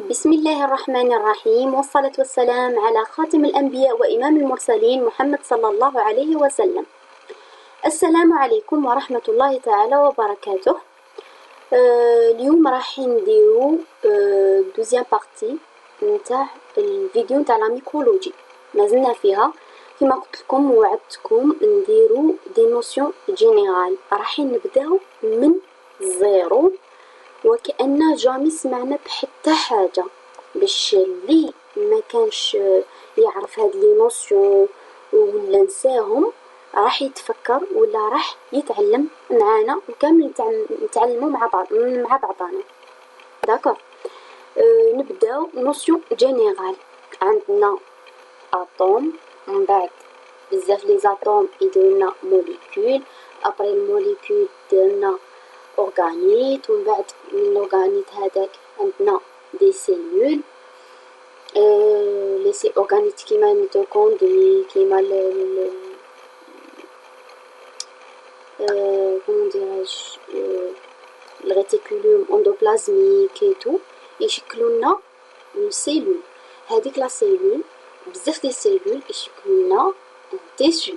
بسم الله الرحمن الرحيم، والصلاة والسلام على خاتم الأنبياء وإمام المرسلين محمد صلى الله عليه وسلم. السلام عليكم ورحمة الله تعالى وبركاته. اليوم راح نديرو دوزيام بارتي نتاع الفيديو نتاع لا ميكولوجي. مازلنا فيها كما قلت لكم ووعدتكم نديرو دي نوسيون جينيرال. راح نبداو من زيرو وكأن جامي سمعنا بحتى حاجة، باش اللي ما كانش يعرف هاد لي نوسيون ولا نساهم راح يتفكر ولا راح يتعلم معانا وكامل نتعلموا مع بعضنا. داكور. نبداو نوسيون جينيرال. عندنا اتوم، من بعد بزاف لي زاتوم يديرولنا موليكول، ابري الموليكول ديرنا اورغانيت، ومن بعد من الاورغانيت هذاك عندنا دي سيلول، لي سي اورغانيت كيما الميتوكوندري، كيما كومون ديراج الريتيكولوم اندوبلازميك ايتو يشكلولنا السيلول. هذيك لا سيلول بزاف دي سيلول يشكلولنا تيسو،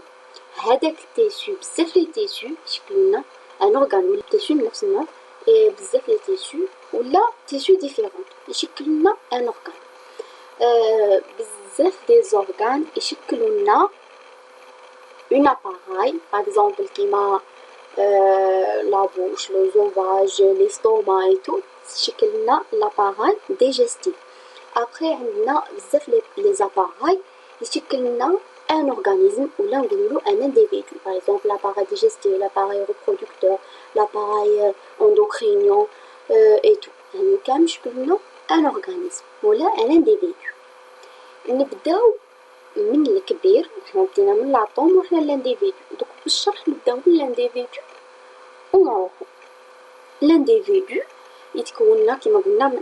هذاك التيسو بزاف لي تيسو يشكلولنا ان اورغان، ولا تيسو من نفس النوع بزاف لي تيسو ولا تيسو ديفيرون يشكلولنا ان اورغان. بزاف دي زورغان يشكلولنا اون اباراي، باغ اكزومبل كيما لا بوش، لو زوفاج، لي ستوما ايتو يشكلنا لاباراي ديجستيف. ابخي عندنا بزاف لي زاباراي يشكلنا ان اورغانيزم ولا نقولولو ان انديفيدو، باغ اكزومبل لاباراي ديجستيف، لاباراي ريبرودكتور، لاباراي اندوكرينيون ايتو، يعني كامل يشكلنا ان اورغانيزم ولا ان انديفيدو. نبداو من الكبير، حنا بدينا من لاطوم وحنا لانديفيدو، دوك بالشرح نبداو من لانديفيدو ونروحو. لانديفيدو يتكوننا كيما قلنا من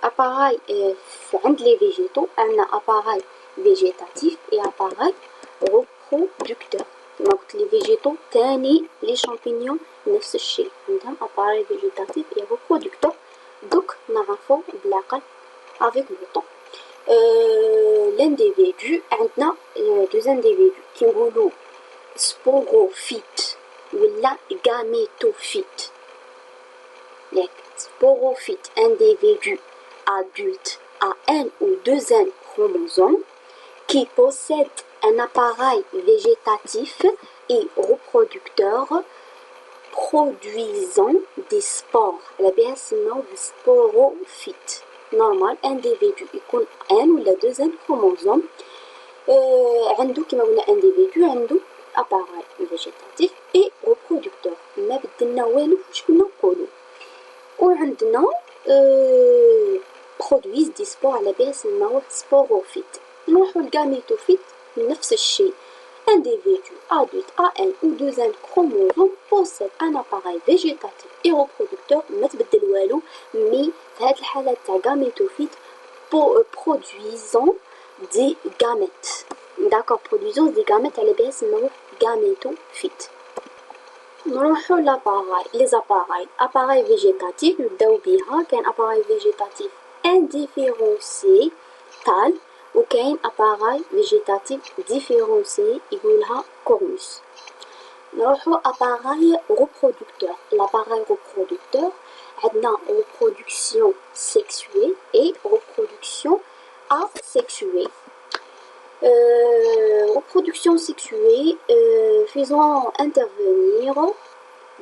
اباراي عند لي فيجيتو عندنا اباراي فيجيتاتيف اي اباراي ريبرودكتور. كما قلت لي فيجيتو تاني لي شامبينيون نفس الشيء، عندهم اباراي فيجيتاتيف اي ريبرودكتور. دوك نعرفو بالعقل افيك لو طون. لانديفيدو عندنا دوز انديفيدو كي نقولو سبوروفيت ولا غاميتوفيت. ياك sporophyte, individu adulte à un ou deux chromosomes qui possède un appareil végétatif et reproducteur produisant des spores. La BSNO de sporophyte. Normal, individu يكون un ou deux chromosomes. عنده كما قلنا individu عنده appareil végétatif et reproducteur. ما بدلنا والو واش كنا نقولو. وعندنا برودويز دي سبور على باس نسموه سبوروفيت. نروحو لغاميتوفيت نفس الشيء، individu adulte à un ou deux chromosomes possède un appareil végétatif et reproducteur. ما تبدل والو، مي في هاد الحالة تاع غاميتوفيت produisant des gamètes. d'accord, produisant des gamètes على باس نسموه غاميتوفيت. نروحو لاباراي، لي زاباراي. اباراي فيجيتاتيف نبداو بيها، كاين اباراي فيجيتاتيف انديفيرونسي تال، وكاين اباراي فيجيتاتيف ديفيرونسي يقولها كورنوس. نروحو اباراي ريبرودكتور. لاباراي ريبرودكتور عندنا ريبرودكسيون سيكسويل اي ريبرودكسيون asexuée. Reproduction sexuée faisant intervenir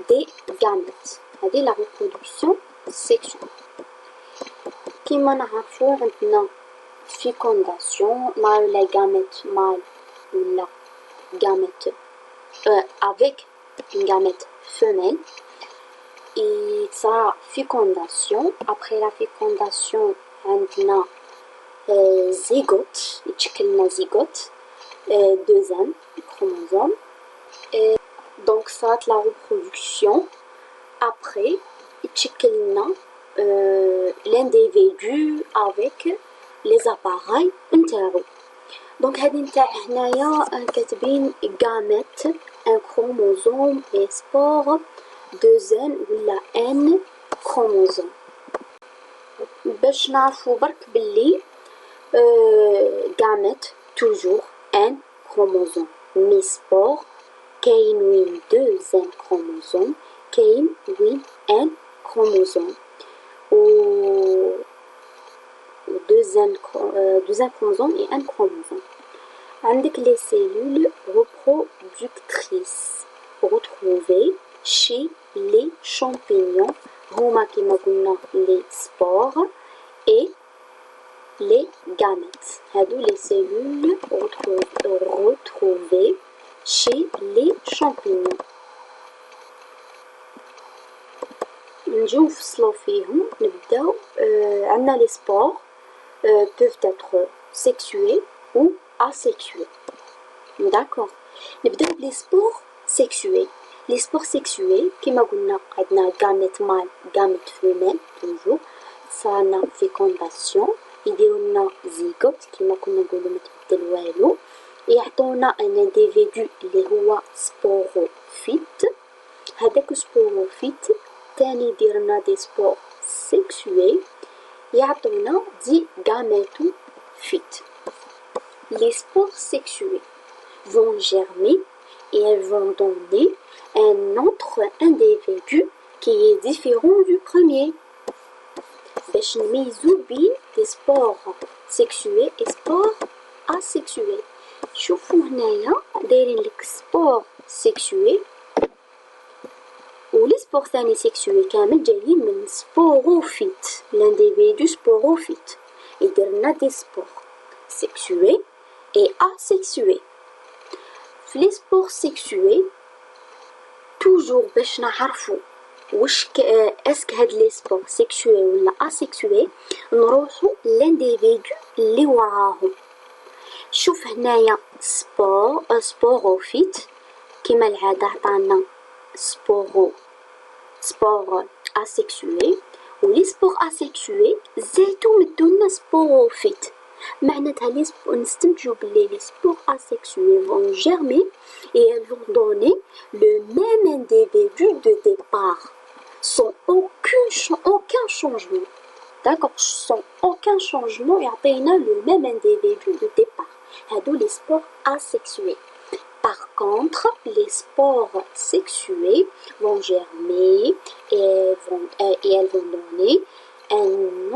des gamètes. هذه la reproduction sexuelle. كيما نعرفو عندنا fécondation مع la gamète mâle ولا gamète avec une gamète femelle. Et ça fécondation. Après la fécondation عندنا زيغوت، يتشكلنا زيغوت دوزان chromosome. Donc ça la reproduction. Après يتشكلنا l'individu avec les appareils نتاعو. دونك هذه نتاع هنايا كاتبين gamète un chromosome et spore 2 ولا n chromosome. باش نعرفو برك بلي gamète toujours un chromosome مي spore كاين وين deuxième chromosome كاين وين un chromosome و deuxième chromosome et un chromosome. عندك les cellules reproductrices retrouvées chez les champignons هما كيما قلنا les spores et les gamètes. هادو les cellules retrouvées chez les champignons. نجيو نفصلو فيهم نبداو عندنا les spores peuvent être sexués ou asexués. D'accord. نبداو بلي spores sexués. Les spores sexués كما قلنا عندنا gamète mâle gamète femelle toujours صارنا fécondation يديرولنا زيغوت كما كنا نقولو متبدل والو يعطونا ان انديفيدو اللي هو سبوروفيت هذاك سبوروفيت تاني يديرلنا دي سبور سيكسوي يعطونا دي gamètophytes. Les spores sexués vont germer et elles vont donner un autre individu qui est différent du premier. باش نميزو بين دي سبور سيكسوي و سبور اسيكسوي. شوفوا هنايا دايرين لك سبور سيكسوي و لي سبور ثاني سيكسوي كامل جايين من سبوروفيت لانديفيدو سبوروفيت يديرلنا دي سبور سيكسوي et asexués. في لي سبور سيكسوي توجور باش نعرفو واش اسك هاد لي سبور سيكسوي ولا اسيكسوي نروحو لانديفيدو اللي وراهم. شوف هنايا سبوروفيت كما العاده عطانا سبور اسيكسوي ولي سبور اسيكسوي زيتو مدولنا سبوروفيت معناتها نستنتجو بلي لي سبور asexués vont germer et elles vont donner le même individu de départ sans aucun changement. D'accord, sans aucun changement يعطينا le même individu de départ. هادو les spores asexués. Par contre, les spores sexués vont germer et elles vont donner un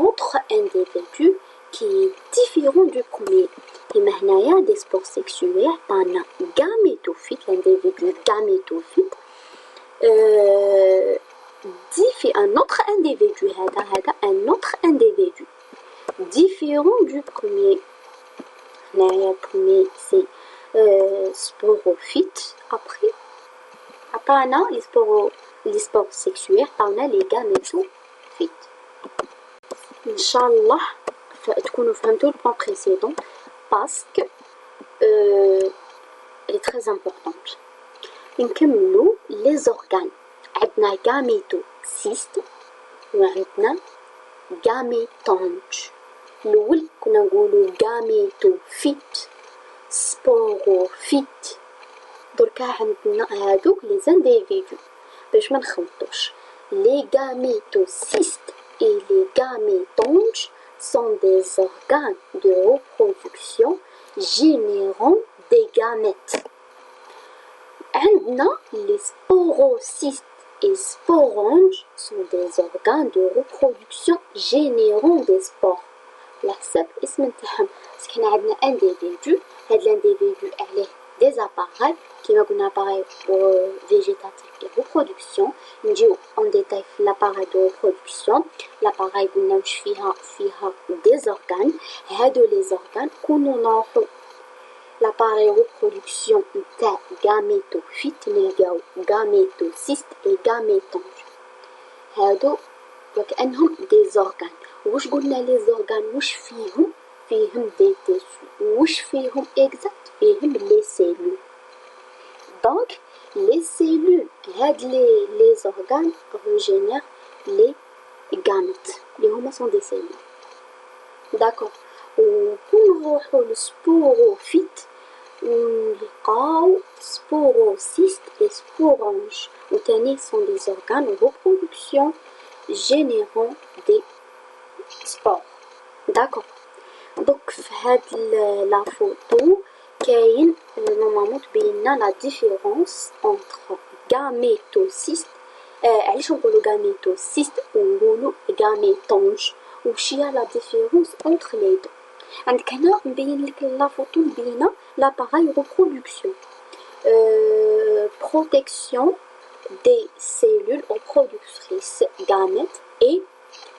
autre individu qui est différent du premier. كما هنايا des spores sexués عطانا gamètophyte l'individu gamètophyte un autre individu هذا un autre individu différent du premier. هنايا premier c'est sporophyte après عطانا les spores sexués عطانا les gamètophytes. إن شاء الله تكونوا فهمتوا le point précédent parce que elle est très importante. نكملوا les organes. عندنا gametocyste وعندنا gametange. الأول كنا نقولوا gametophyte sporophyte. دركا عندنا هادوك les individus باش ما نخلطوش. les gametocystes et les gametanges sont des organes de reproduction générant des gamètes. عندنا les sporocystes et sporanges sont des organes de reproduction générant des spores. على حسب الاسم نتاعهم بس حنا عندنا individu هاد l'individu عليه des appareils كيما قلنا appareil végétatif de reproduction. نجيو en détail في l'appareil de reproduction. l'appareil قلنا واش فيها des organes. هادو les organes كونو نروحو l'appareil reproduction نتاع gametophyte نلقاو gametocyste et gametange. هادو وكأنهم des organes. واش قلنا لي زورغان واش فيهم دي تيسو واش فيهم اكزاكت فيهم لي سيلول. دونك لي سيلول هاد لي زورغان ريجينير لي gamètes اللي هما سون دي سيلول. داكور وكون نروحو للسبوروفيت نلقاو سبوروسيست et sporange وتاني سون دي زورغان reproduction générant des sport. D'accord. Donc في هاد la photo كاين normalement تبيننا la différence entre gamétocyste. علاش نقولوا gamétocyste ونقولوا gamétange؟ وش هي la différence entre les deux؟ عندك هنا نبين لك لا فوتو مبينه l'appareil reproduction, protection des cellules reproductrices gamètes et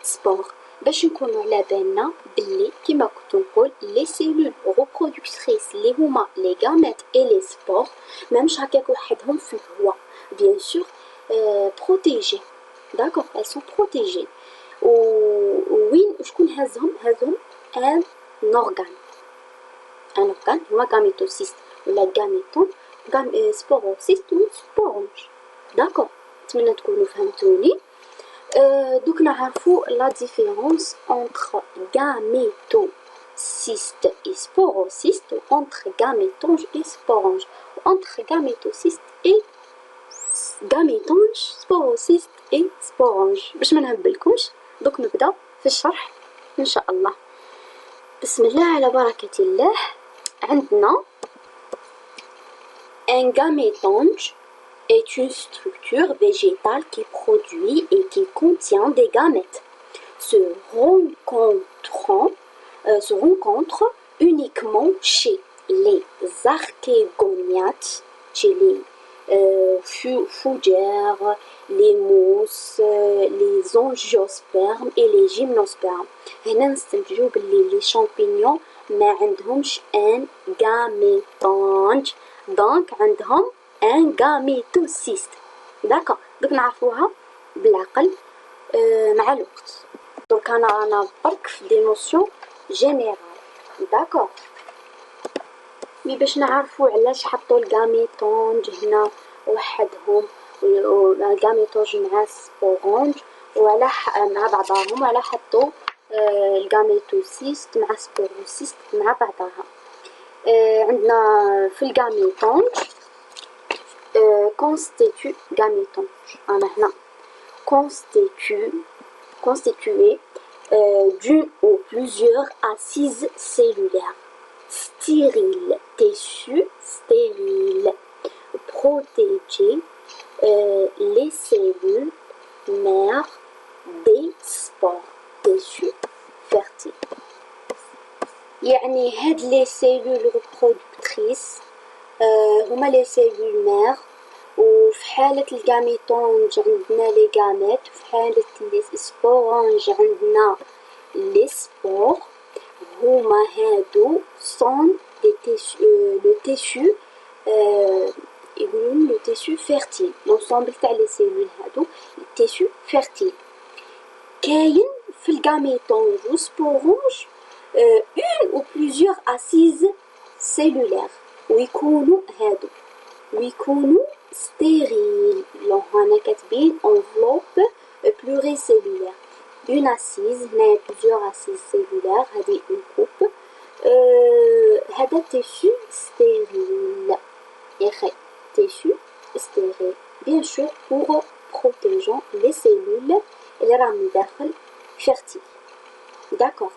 spores. باش نكونوا على بالنا بلي كيما كنت نقول لي سيلول reproductrices اللي هما لي gamètes et les spores مامش هكاك وحدهم في الهواء bien sûr protégés. d'accord, elles sont protégées. وين شكون هازهم ان organe هو gamétocyste ولا gaméton sporocyste و sporange. d'accord, نتمنى تكونوا فهمتوني. دوك نعرفو la différence entre gamétocyste et sporocyste ou entre gamétange et sporange ou entre gamétocyste et gamétange, sporocyste et sporange. باش ما نهبلكمش دوك نبدا في الشرح ان شاء الله. بسم الله على بركة الله. عندنا un gamétange est une structure végétale qui produit et qui contient des gamètes, se rencontre uniquement chez les archégoniates, chez les fougères, les mousses, les angiospermes et les gymnospermes. هنا نستنتجو بلي les champignons ما عندهمش un gamétange, donc عندهم ان gamétocyste. داكا دوك نعرفوها بالعقل مع الوقت. دوك انا برك في دي نوسيون جينيرال. داكا مي باش نعرفو علاش حطوا الغاميتونج هنا وحدهم والغاميتونج مع سبورونج وعلى مع بعضهم، وعلى حطوا الغاميتوسيست مع سبوروسيست مع بعضها. عندنا في الغاميتونج constitue gamétange. أنا هنا constitué d'une ou plusieurs assises cellulaires stériles, tissus stériles, protéger les cellules mères des spores, tissus fertiles. يعني هاد les cellules reproductrices هما لي سيلول مير، وفي حالة الغاميتونج عندنا لي غاميت، وفي حالة لي سبورانج عندنا لي سبور. هما هادو صون دي لو تيشو يقولون لو تيشو فيرتيل، لونسومبل تاع لي سيلول هادو تيشو فيرتيل. كاين في الغاميتونج و سبورانج اون او بليزيور اسيز سيلولير ويكونوا هادو ويكونوا ستيريل. لو هنا كاتبين انفلوب بلوريسيلولير اون اسيز، هنايا بليزيور اسيز سيلولير، هادي اون كوب. هذا تيشو ستيريل يا خي، تيشو ستيريل بيان سور بور بروتيجون لي سيلول اللي راهم داخل فيرتيل. داكور،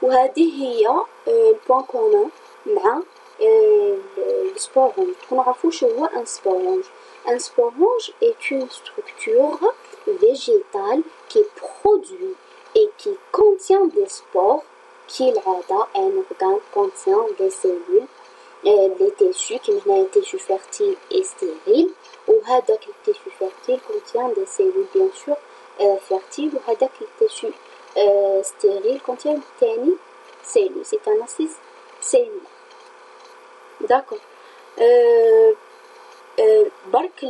وهذه هي البوان كومون مع السبورونج. نعرفو شو هو ان سبورونج. Un sporange est une structure végétale qui produit et qui contient des spores. كالعادة un organe contient des cellules les tissus كيما هنايا tissu fertile et stérile، وهذاك التيشو fertile contient des cellules bien sûr fertiles، وهذاك التيشو stérile contient تاني cellule. c'est un acide cellulaire. d'accord. برك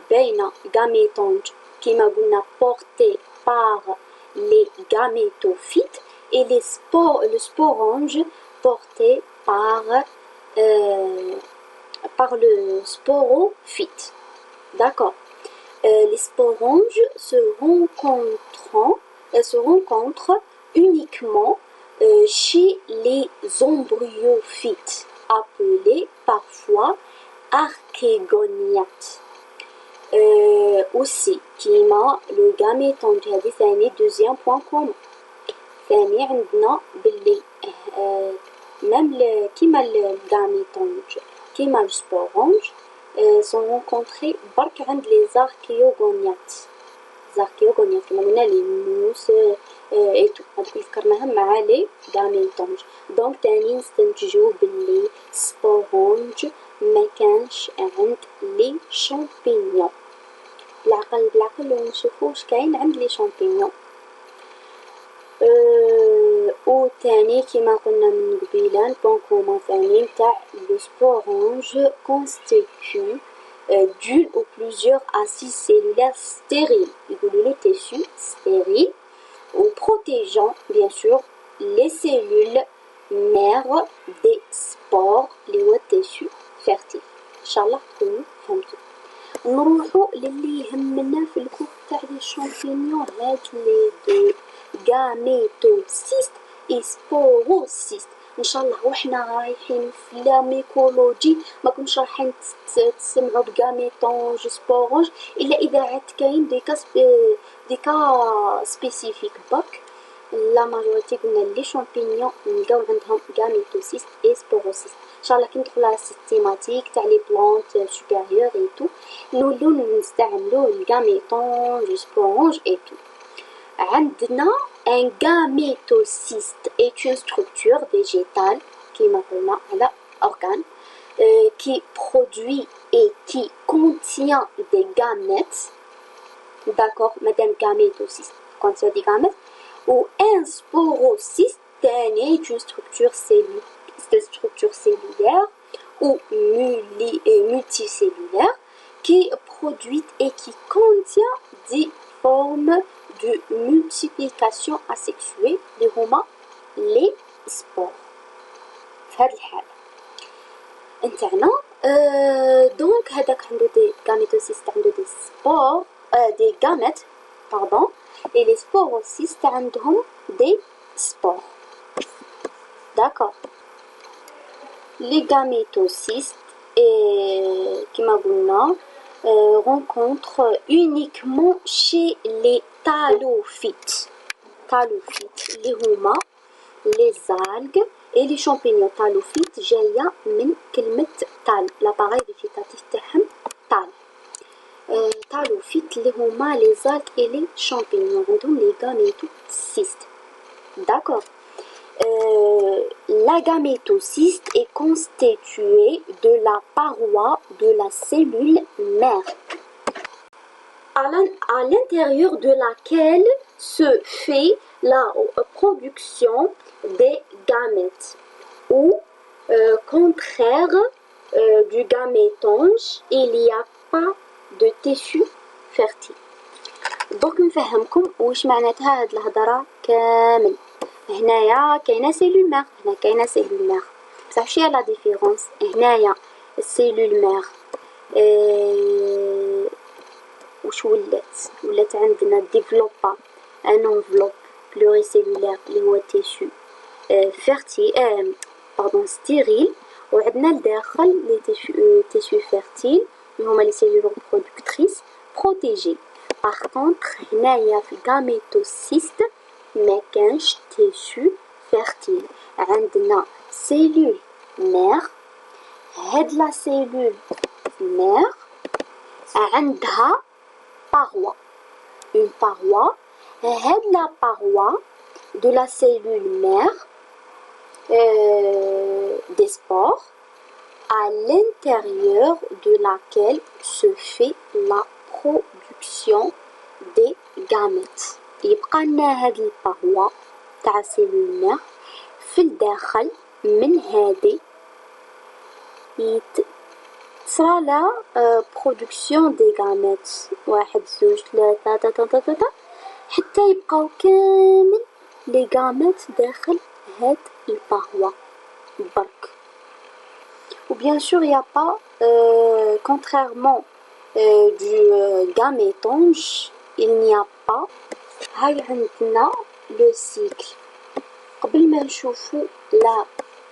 باينة gamétange كيما قلنا porté par les gamétophytes et le sporange porté par le sporophyte. D'accord. Les sporanges se rencontrent uniquement chez les embryophytes, appelés parfois archégoniates. aussi كيما لو غاميتونج هذه ثاني دوزيام بوان كومون. ثاني عندنا باللي ميم كيما الغاميتونج كيما السبورونج سون رونكونطري برك عند لي زاركيوغونيات. زاركيوغونيات كيما قلنا لي موس ايتو هذوك اللي ذكرناهم مع لي غاميتونج. دونك تاني نستنتجو باللي سبورونج ما كانش عند لي شامبينيون. بالعقل نشوفو واش كاين عند لي شامبينيون. و تاني كيما قلنا من قبيله البون كومون ثاني نتاع لو سبورونج constitue d'une ou plusieurs acides cellulaires stériles, يقولوا le tissu stérile, ou protégeant bien sûr les cellules mères des spores اللي هو التيشو فيرتيل. ان شاء الله تكونوا فهمتوا. نروحوا للي يهمنا في الكور تاع لي شامبينيون هاد لي دو غاميتوسيست اي سبوروسيست. ان شاء الله وحنا رايحين في لا ميكولوجي ما كنتش رايحين تسمعوا بغاميتونج سبورونج الا اذا عاد كاين دي كا سبيسيفيك برك. لا ماجوريتي قلنا لي شامبينيون نلقاو عندهم غاميتوسيست اي سبوروسيست. ان شاء الله كي ندخلوا على السيستيماتيك تاع لي بلانت سوبيريور اي تو نولو نستعملوا الغاميتونج سبورونج اي تو. عندنا un gamétocyste est une structure végétale qui m'appelle على organe qui produit et qui contient des gamètes. D'accord, madame gamétocyste contient des gamètes. Ou un sporocyste est une structure cellulaire ou multicellulaire qui produit et qui contient des formes de multiplication asexuée اللي هما لي سبور. في هذه الحالة نتاعنا دونك هذاك عنده دي غاميتوسيست عنده دي سبور دي غاميت باردون et les sporocytes عندهم دي سبور. داكور. les gamétocystes كما قلنا rencontre uniquement chez les talophytes. talophytes اللي هما les algues et les champignons. talophytes جاية من كلمة تال l'appareil végétatif تاعهم تال. talophytes اللي هما les algues et les champignons عندهم les gamétocystes. d'accord. La gamétocyste est constituée de la paroi de la cellule mère, à l'intérieur de laquelle se fait la production des gamètes. Ou, contraire du gamétonge, il n'y a pas de tissu fertile. Donc نفهمكم واش معناتها هاد الهضرة كامل. هنايا كاينه سيلول مير هنا كاينه سيلول مير بصح شي لا ديفيرونس. هنايا السيلول مير واش ولات عندنا ديفلوبا ان انفلوب بلوري سيلولير اللي هو تيشو فيرتي باردون ستيريل. وعندنا لداخل لي تيشو فيرتيل اللي هما لي سيلول برودكتريس بروتيجي. باغ كونطخ هنايا في الغاميتوسيست ما كانش تيشو فيرتيل. عندنا سيلول مير. هاد لا سيلول مير عندها paroi, une paroi. هاد لا paroi de la cellule mère des spores à l'intérieur de laquelle se fait la production des gamètes. يبقى لنا هاد الباروا تاع سيلول مير في الداخل من هادي تصرى برودكسيون دي غاميت 1 2 3 حتى يبقاو كامل لي غاميت داخل هاد الباروا برك. و bien sûr il y a pas contrairement du gamétonge il n'y a pas. هاي عندنا لو سيكل. قبل ما نشوفو لا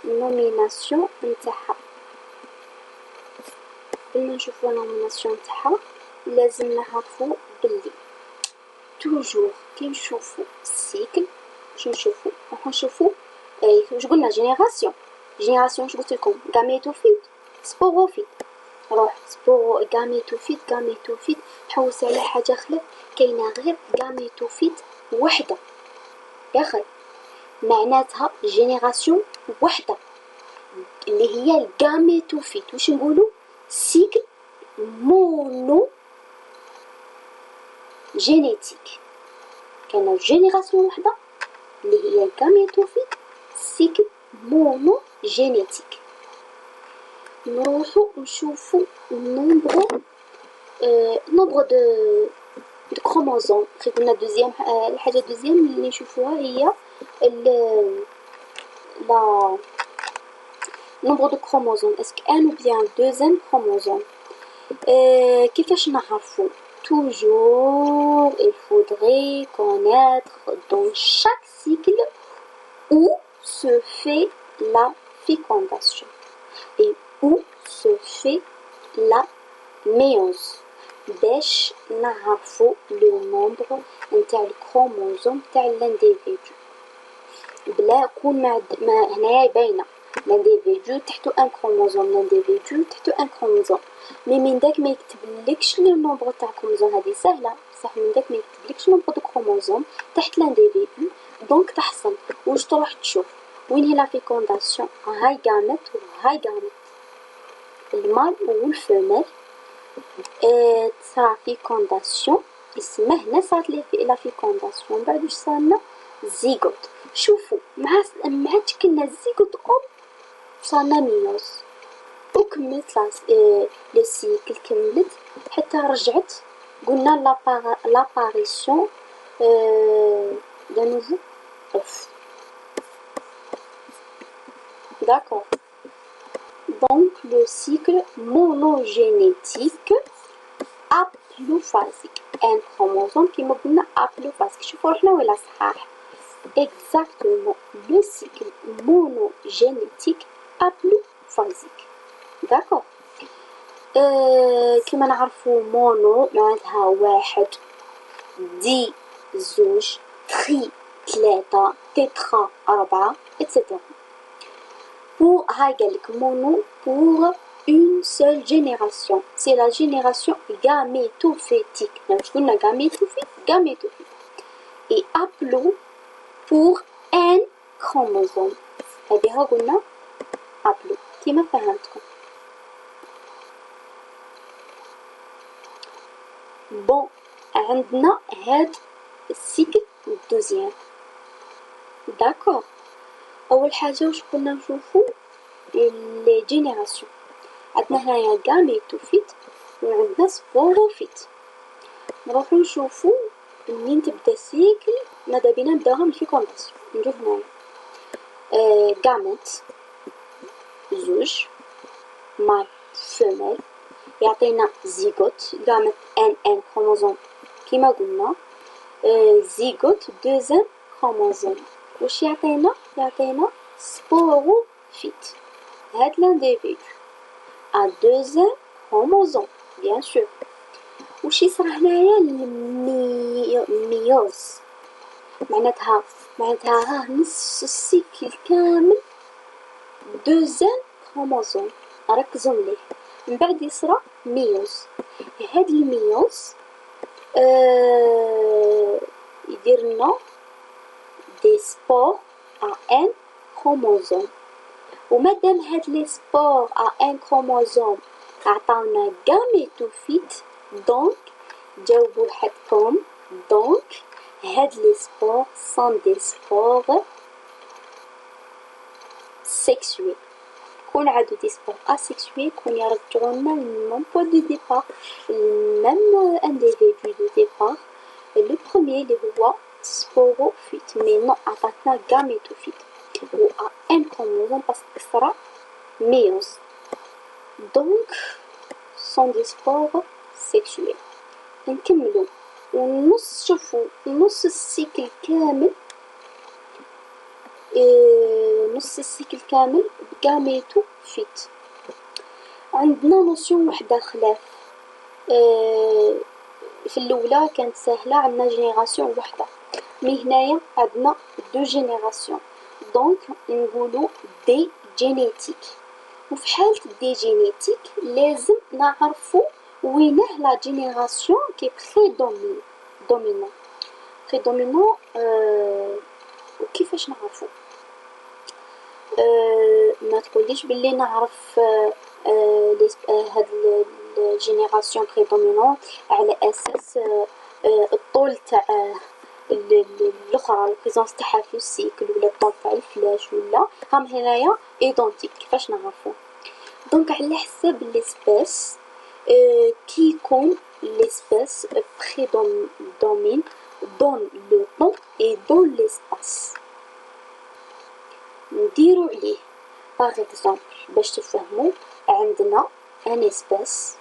نوميناسيون نتاعها نتاعها لازم نعرفو بلي توجور كي نشوفو السيكل واش نشوفو راح نشوفو واش قلنا جينيراسيون واش قلتلكم غاميتوفيت سبوروفيت روح سبورو غاميتوفيت تحوس على حاجه خلاف كاينه غير غاميتوفيت وحده يا خي معناتها جينيراسيون وحده اللي هي الغاميتوفيت واش نقولوا سيكل مونو جينيتيك كاينه جينيراسيون وحده اللي هي الغاميتوفيت سيكل مونو جينيتيك نروحو نشوفو نومبر دو كروموزوم كي قلنا دوزيام الحاجه دوزيام اللي نشوفوها هي لا nombre de chromosomes est-ce qu'un ou bien deuxième chromosome كيفاش نعرفو toujours il faudrait connaître dans chaque cycle où se fait la fécondation et où se fait la méiose باش نعرفو لو نومبر نتاع الكروموزوم تاع الانديفيدو بلا يكون ما هنايا باينه لانديفيدو تحتو ان كروموزوم لانديفيدو تحتو ان كروموزوم مي من داك ما يكتبلكش لو نومبر تاع كروموزوم هذه سهله بصح من داك ما يكتبلكش نومبر دو كروموزوم تحت لانديفيدو دونك تحصل واش تروح تشوف وين هي لا فيكونداسيون هاي غامت وهاي غامت المال والفيميل تصرا فيكونداسيون اسمه هنا صارت لا فيكونداسيون بعد واش صارنا زيغوت شوفوا مع تشكلنا الزيغوت صارنا ميوز وكملت لو سيكل كملت حتى رجعت قلنا لاباريسيون دو نوفو اوف داكور donc le cycle monogénétique aplophasique un chromosome كيما قلنا aplophasique شوفوا احنا ولا صحاح exactement le cycle monogénétique aplophasique d'accord كما نعرفوا مونو معناتها واحد دي زوج تري ثلاثة تترا أربعة etc pour هاي قالك mono pour une seule génération c'est la génération gamétophytique واش قلنا gamétophyte et aplo pour un chromosome هذه قلنا aplo كيما فهمتكم بون عندنا هاد السيكل الدوزيام داكور اول حاجه واش كنا نشوفو لي جينيراسيون عندنا هنايا غاميتوفيت وعندنا سبوروفيت نروحو نشوفو منين تبدا السيكل ماذا بينا نبداوها من الفيكونداسيون نجو هنايا غاميت زوج مال فيميل يعطينا زيغوت غاميت ان كروموزوم كيما قلنا زيغوت دوزيام كروموزوم واش يعطينا سبوروفيت هاد لانديفيدو ا دوزيام كروموزوم بيان سور واش يصرى هنايا الميوز معناتها نص السيكل كامل دوزيام كروموزوم ركزوا مليح من بعد يصرى ميوز هاد الميوز يدير لنا des spores à un chromosome ومادام هاد لي سبور à un chromosome عطاونا gamétophyte donc جاوبوا حدكم donc هاد لي سبور sont des spores sexués كون عادو دي سبور asexués كون يرجعونا للميم point de départ même individu de départ le premier اللي هو sporophyte mais non عطاتنا gamétophyte و un chromosome parce que sera méiose donc sont des spores sexués نكملو ونص شوفوا نص السيكل كامل gamétophyte عندنا نوسيون وحده خلاف في الأولى كانت سهلة، عندنا جينيراسيون وحدة، مي هنايا عندنا دو جينيراسيون، دونك نقولو دي جينيتيك. وفي حالة دي جينيتيك لازم نعرفو وينه لا جينيراسيون كي دومينون وكيفاش نعرفو. ما تقوليش باللي نعرف هاد الجينيراسيون بريدومينون على اساس الطول تاع الاخرى، البريزونس تاعها في السيكل، ولا الطول تاع الفلاش، ولا هم هنايا ايدونتيك. كيفاش نعرفو؟ دونك على حساب ليسباس كي يكون ليسباس prédomine dans le temps et dans l'espace. نديرو عليه باغ اكزومبل باش تفهمو. عندنا ان اسباس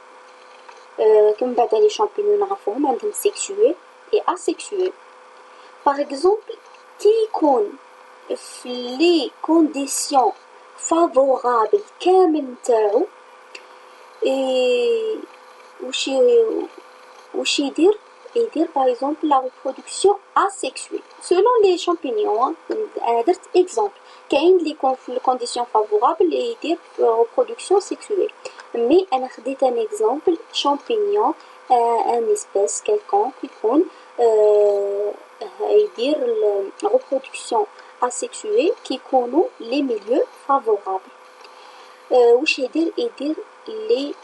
كما بعد لي شامبينيون نعرفوهم عندهم سيكسويل اي اسيكسويل. باغ اكزومبل كي يكون في لي كونديسيون فافورابل كامل نتاعو واش يدير باغ اكزومبل لا ريبرودكسيون اسيكسويل سولون لي شامبينيون. انا درت اكزومبل، كاين لي يكون في الكونديسيون فافورابل يدير ريبرودكسيون سيكسويل، مي انا خديت ان اكزومبل شامبينيون ان اسبيس كالكون يكون يدير ريبرودكسيون اسيكسويل كي يكونوا لي ميليو فافورابل. واش يدير لي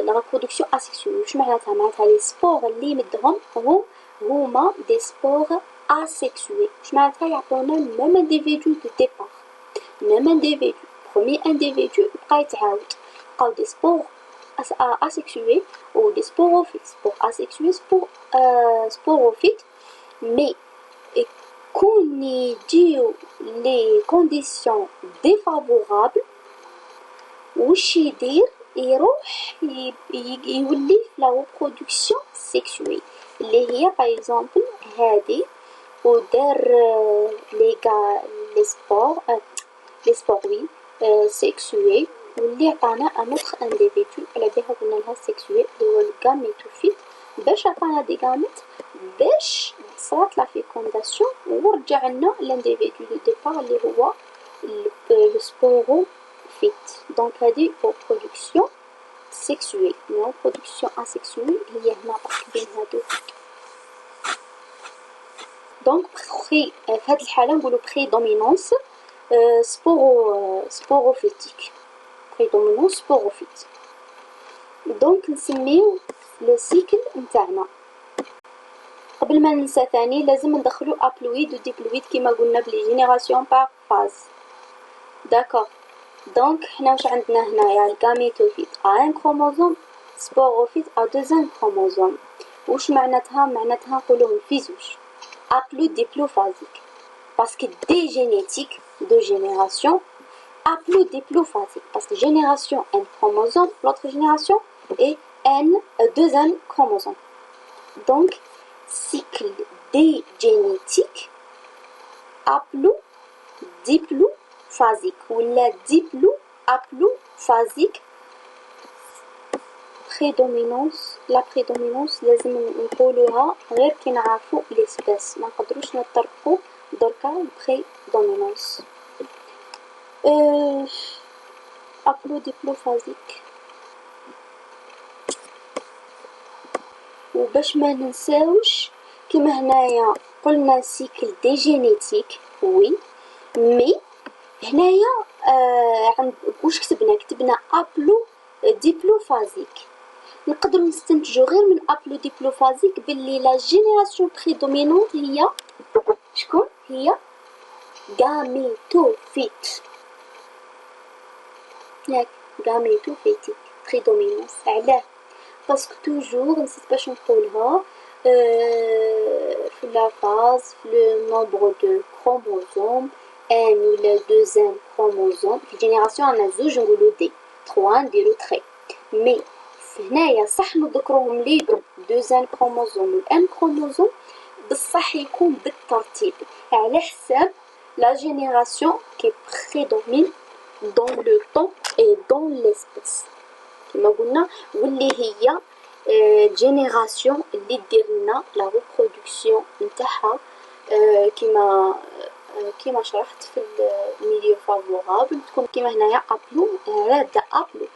لا ريبرودكسيون اسيكسويل. واش معناتها لي سبور اللي يمدهم هما دي سبور asexués. واش معناتها؟ يعطونا ميم انديفيدو دو ديبار، ميم انديفيدو برومي انديفيدو بقى يتعاود، بقاو دي سبور asexués ou des sporophytes. Spores asexués, sporophytes, mais كون يجيو لي كونديسيون ديفافورابل واش يدير؟ يروح يولي لا ريبرودكسيون سيكسويل اللي هي باغ اكزومبل هادي، ودار لي سبور وي سيكسويل، واللي عطانا ان اوتر انديفيدو على بها قلنا لها سيكسويل اللي هو الغاميتوفيت، باش عطانا دي غاميت باش صرات لا فيكونداسيون ورجع لنا الانديفيدو دو ديبار اللي هو السبوروفيت. دونك هذه ريبرودكسيون سيكسويل. ريبرودكسيون اسيكسويل هي هنا فرق بين هادو. دونك في هذه الحاله نقولوا بريدومينونس سبوروفيتيك، بريدومينونس سبوروفيت. دونك نسميو لو سيكل نتاعنا. قبل ما ننسى ثاني لازم ندخلو ابلويد و ديبلويد كيما قلنا بلي جينيراسيون باغ فاز. داكوغ. دونك حنا واش عندنا هنايا؟ الغاميتوفيت ان كروموزوم، سبوروفيت دوزان كروموزوم. واش معناتها؟ نقولوهم في زوج ابلو ديبلوفازيك، باسكو دي جينيتيك دو جينيراسيون ابلو ديبلوفازيك، باسكو جينيراسيون ان كروموزوم، l'autre génération est n deuxième chromosome. Donc cycle dégénétique haplo-diplophasique ولا diplo-haplophasique. لا بريدومينونس لازم نقولوها غير كي نعرفو ليسباس، ما نقدروش نطرقو دركا بريدومينونس. هابلو-ديبلوفازيك. وباش ما ننساوش كيما هنايا قلنا سيكل دي جينيتيك وي، مي هنايا عند واش كتبنا ابلو ديبلوفازيك. نقدروا نستنتجوا غير من ابلو ديبلوفازيك باللي لا جينيراسيون بريدومينونت هي شكون؟ هي غاميتوفيت. ياك غاميتوفيتيك بريدومينونس. علاه؟ باسكو توجور نسيت باش نقولها في لا فاز في لو نومبر دو كروموزوم ان ولا دوزان كروموزوم. في جينيراسيون عندنا زوج نقولو دي، 3 نديرو تري. مي هنايا صح نذكروهم لي دوزان كروموزوم والان كروموزوم، بصح يكون بالترتيب على حساب لا جينيراسيون كي بريدومين دون لو طون اي دون ليسباس كما قلنا، واللي هي جينيراسيون اللي دير لنا لا ريبرودكسيون نتاعها كيما شرحت في الميليو فافورابل، تكون كيما هنايا ابلو راد ابلو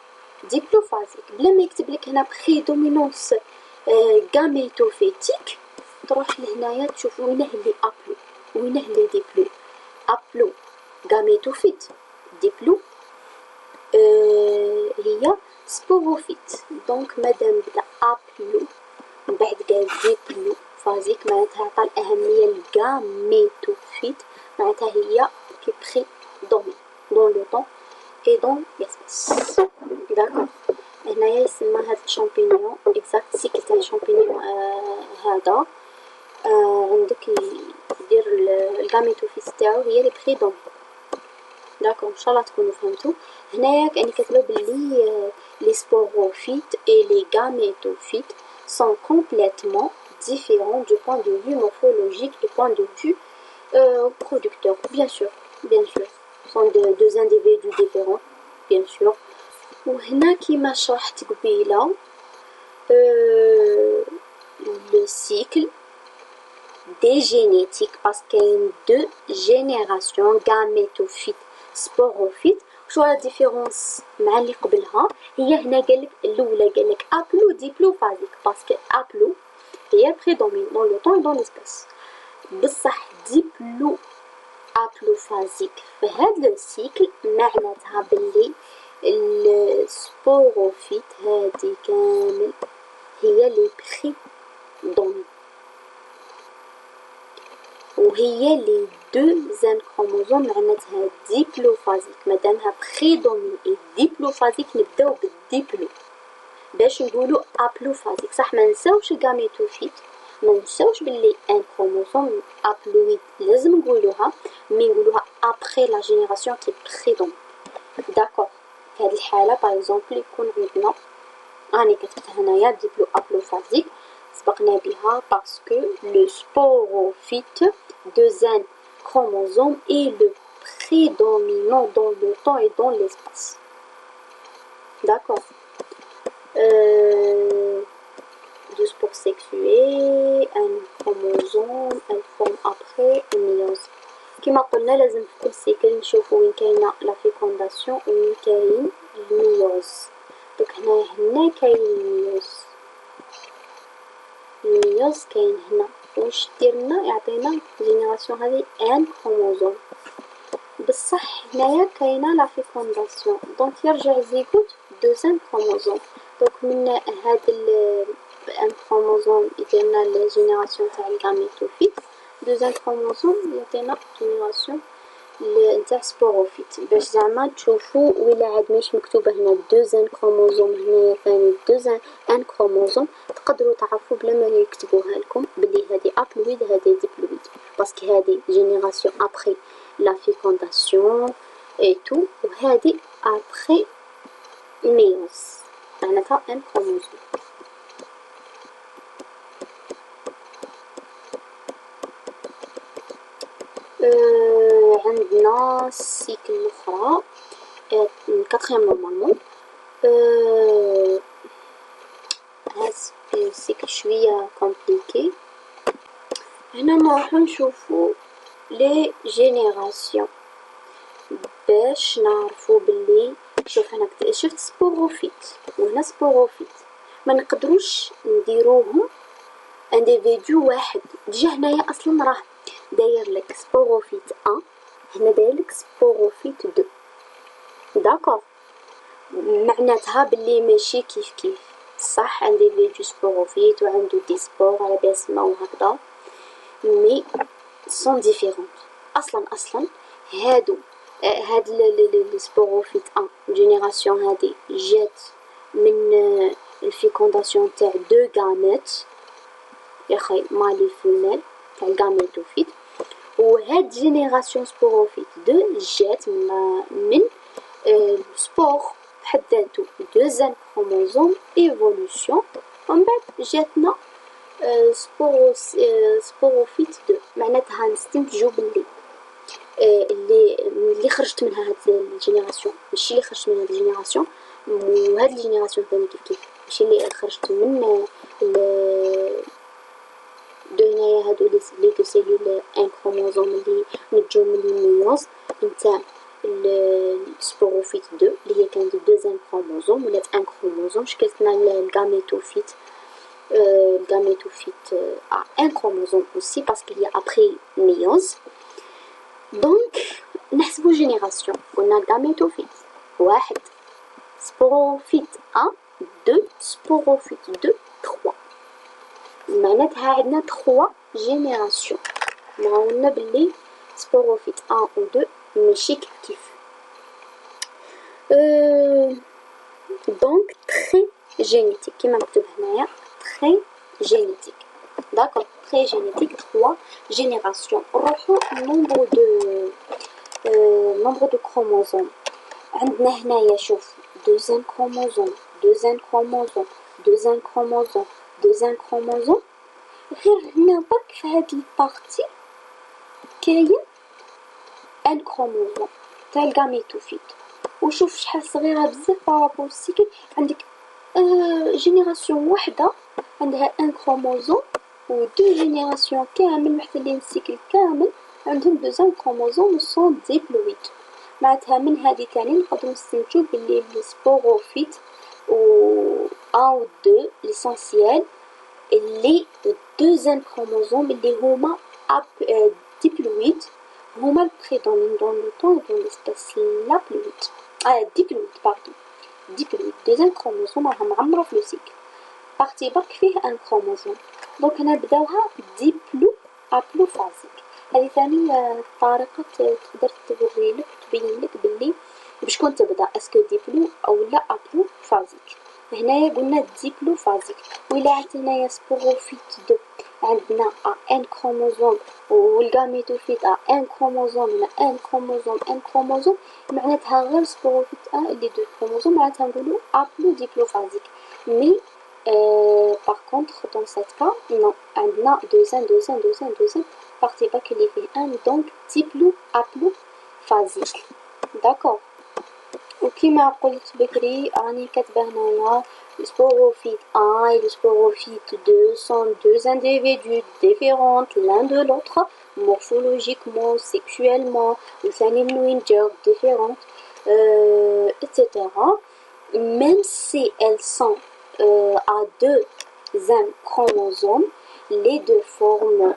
ديبلوفازيك بلا ما يكتب لك هنا بريدومينونس غاميتوفيتيك، تروح لهنايا تشوف وينه اللي ابلو وينه اللي ديبلو. ابلو غاميتوفيت، ديبلو هي سبوروفيت. دونك مادام بدا ابلو من بعد قال ديبلو فازيك معناتها عطى الأهمية للغاميتوفيت، معناتها هي كي بخي دومي دون لو طون اي دون ليسباس. داكوغ، هنايا يسمى هاد الشامبينيون اكزاكت سيكل تاع الشامبينيون هذا عندك يدير الغاميتوفيت تاعو هي لي بخي دومي. داكوغ، ان شاء الله تكونوا فهمتوا. هنايا كأني كاتبه بلي لي سبوروفيت اي لي غاميتوفيت sont complètement différents du point de vue morphologique et point de vue producteur. Bien sûr, ce sont deux individus différents, bien sûr. وهنا كيما شرحت قبيله le cycle des génétiques parce qu'il y a deux générations gamétophytes sporophytes. شو لا ديفيرونس مع اللي قبلها؟ هي هنا قالك الاولى قالك ابلو ديبلوفازيك باسكو ابلو هي بريدومين دون لو طون دون ليسباس، بصح ديبلو ابلوفازيك في هاد لو سيكل معناتها بلي السبوروفيت هادي كامل هي لي بريدومين، وهي لي دوزان كروموزوم معناتها ديبلوفازيك. مادامها بريدومين اي ديبلوفازيك نبداو بالديبلو باش نقولو ابلوفازيك. صح ما نساوش الغاميتوفيت، ما نساوش باللي ان كروموزوم ابلويد لازم نقولوها، مي نقولوها ابخي لا جينيراسيون كي بريدومين. داكوغ، في هذه الحاله باغ اكزومبل يكون عندنا راني كتبتها هنايا ديبلو ابلوفازيك سبقنا بها باسكو لو سبوروفيت دوزان chromosome est le prédominant dans le temps et dans l'espace. D'accord. Deux spores sexués, un chromosome, elle forme après une méiose. كما قلنا لازم في كل سيكل نشوفو وين كاينه لا فيكونداسيون وين كاين الميوز. دوك هنا كاين الميوز كاين هنا، واش ديرنا يعطينا جينيراسيون هذه ان كروموزوم، بصح هنايا كاينه لا فيكونداسيون دونك يرجع زيغوت دوزان كروموزوم. دونك من هاد ان كروموزوم يديرنا الجينيراسيون تاع الغاميتوفيت، دوزان كروموزوم يعطينا جينيراسيون نتاع سبوروفيت. باش زعما تشوفوا ولا عاد مش مكتوبه هنا دوزان كروموزوم هنايا ثاني دوزان ان كروموزوم، تقدروا تعرفوا بلا ما يكتبوها لكم بلي هذه ابلويد هذه ديبلويد باسكو هذه جينيراسيون ابري لا فيكونداسيون اي تو، وهذه ابري ميوز معناتها ان كروموزوم. عندنا السيكل الاخرى الكاتريام نورمالمون. هاد السيكل شويه كومبليكي. هنا نروحو نشوفو لي جينيراسيون باش نعرفو بلي شوف هنا شفت سبوروفيت وهنا سبوروفيت ما نقدروش نديروهم انديفيديو واحد. ديجا هنايا اصلا راه داير لك سبوروفيت 1 هنا داير لك سبوروفيت 2. داكوغ، معناتها بلي ماشي كيف كيف. صح انديفيديو سبوروفيت وعنده دي سبور على بال سماو هكذا، مي سون ديفيرون. اصلا هادو هاد السبوروفيت 1 جينيراسيون هادي جات من الفيكونداسيون تاع دو غاميت يا خي مالي فيميل تاع الغاميتوفيت، وهاد جينيراسيون سبوروفيت 2 جات من سبور بحد ذاتو دوزان كروموزوم ايفولوشن، ومن بعد جاتنا سبوروفيت 2. معناتها نستنتجو بلي اللي خرجت منها هاد الجينيراسيون ماشي اللي خرجت من هاد الجينيراسيون، وهاد الجينيراسيون ثاني كيف ماشي اللي خرجت من دو هنايا هادو لي دو سيلول ان كروموزوم اللي نتجو من الميوز نتاع السبوروفيت 2 اللي هي كانت دوزيام كروموزوم ولات ان كروموزوم شكلتنا الغاميتوفيت. الغاميتوفيت a un chromosome aussi parce qu'il y a après méiose. Donc نحسبو جينيراسيون قلنا الغاميتوفيت واحد سبوروفيت 1 2 سبوروفيت 2 3 معناتها عندنا 3 جينيراسيون. قلنا بلي سبوروفيت 1 و 2 ماشي كيف دونك تري جينيتيك كيما مكتوب هنايا تري جينيتيك. داكوغ تري جينيتيك 3 جينيراسيون. نروحو نومبر دو كروموزوم عندنا هنايا شوف دوزيام كروموزوم دوزيام كروموزوم دوزيام كروموزوم دوزيام كروموزوم. غير هنا برك في هاد البارتي كاين ان كروموزوم تاع الغاميتوفيت وشوف شحال صغيره بزاف بارابور السيكل. عندك جينيراسيون وحده عندها ان كروموزوم و دو جينيراسيون كامل محتلين السيكل كامل عندهم دوزيام كروموزوم سون ديبلويد. معناتها من هذه تاني نقدروا نستنتجوا باللي السبوروفيت و 1 و 2 ليسونسيال اللي الدوزيام كروموزوم اللي هما ديبلويد هما البريدومين دون لو طون دون ليسباس لا بلويد ديبلويد باردون ديبلويد دوزيام كروموزوم راها معمره في لو سيكل بارتي برك فيه ان كروموزوم. دونك هنا نبداوها ديبلو ابلوفازيك. هذه ثاني طريقة تقدر توريلك تبينلك بلي بشكون تبدا اسكو ديبلو او لا ابلو فازيك. هنايا قلنا ديبلو فازيك. وإلا عندنا هنايا سبوروفيت 2 عندنا ان كروموزوم والغاميتوفيت ان كروموزوم هنا ان كروموزوم ان كروموزوم معناتها غير سبوروفيت 1 اللي 2 كروموزوم معناتها نقولو ابلو ديبلو فازيك. مي par contre dans cette cas non عندنا دوزيام partie باك اللي فيه ان دونك ديبلو ابلو فازيك. داكوغ. وكيما قلت بكري راني كاتبه هنايا السبوروفيت 1 et le sporophyte 2 sont deux individus différents l'un de l'autre morphologiquement, sexuellement, وثاني من وين جاو différentes etc. Même si elles sont à deux chromosomes, les deux formes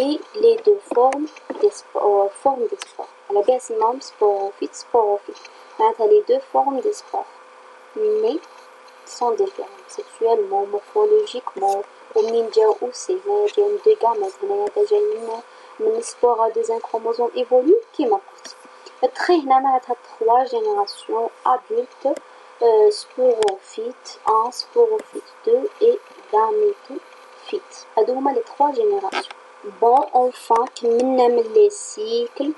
et les deux formes des spores. على بالها اسمهم sporophyte معناتها les deux formes des spores mais sont différentes sexuellement morphologiquement ومنين جاو aussi هنايا جايين دو gamètes هنايا جايين من spore à deuxième chromosome évolue كيما قلت. تخي هنا معناتها 3 générations adultes sporophyte 1 sporophyte 2 et gamétophyte. هادو هما les 3 générations. Bon enfin كملنا من لي سيكل.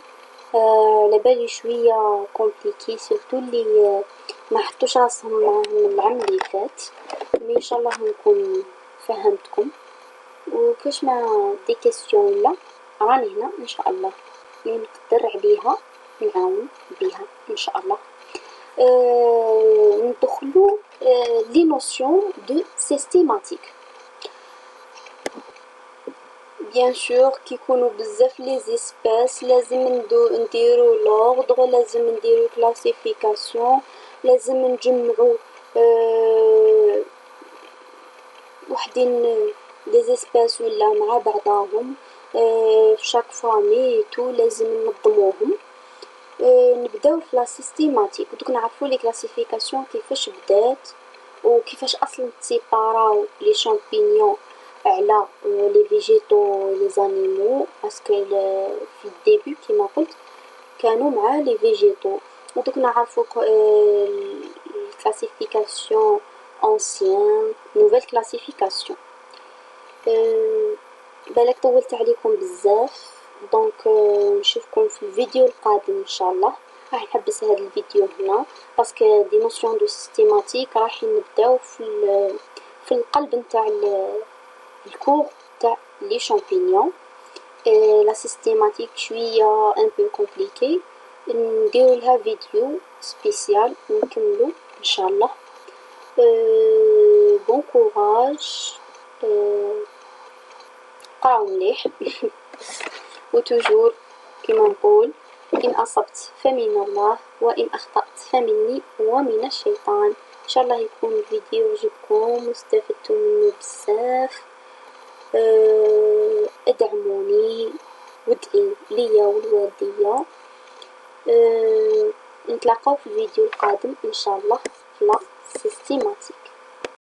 لبالي شويه كومبليكي سورتو اللي ما حطوش راسهم معاهم من العام اللي فات. مي ان شاء الله نكون فهمتكم وكاش ما دي كيسيون ولا راني هنا ان شاء الله اللي نقدر عليها نعاون بها ان شاء الله. ندخلو لي نوسيون دو سيستيماتيك. بيان سور كي يكونوا بزاف لي زيسباس لازم نديرو لوردر لازم نديرو كلاسيفيكاسيون لازم نجمعو وحدين دي زيسباس ولا مع بعضاهم في شاك فامي تو لازم ننظموهم. نبداو في لا سيستيماتيك دوك نعرفو لي كلاسيفيكاسيون كيفاش بدات وكيفاش اصلا تسيباراو لي شامبينيون على لي فيجيتو لي زانيمو باسكو في الديبي كيما قلت كانوا مع لي فيجيتو. دوك نعرفو الكلاسيفيكاسيون ancien nouvelle classification. بالك طولت عليكم بزاف دونك نشوفكم في الفيديو القادم ان شاء الله. راح نحبس هذا الفيديو هنا باسكو دي نوسيون دو سيستيماتيك راح نبداو في القلب نتاع الكور تاع لي شامبينيون. لا سيستيماتيك شويه ان بو كومبليكي نديرو لها فيديو سبيسيال ونكملو ان شاء الله. بون كوراج، قراو مليح وتوجور كيما نقول إن أصبت فمن الله وإن أخطأت فمني ومن الشيطان. إن شاء الله يكون الفيديو عجبكم واستفدتم منه بزاف. ادعموني وادعي ليا والوالدية. نتلاقاو في الفيديو القادم إن شاء الله. لا سيستيماتيك.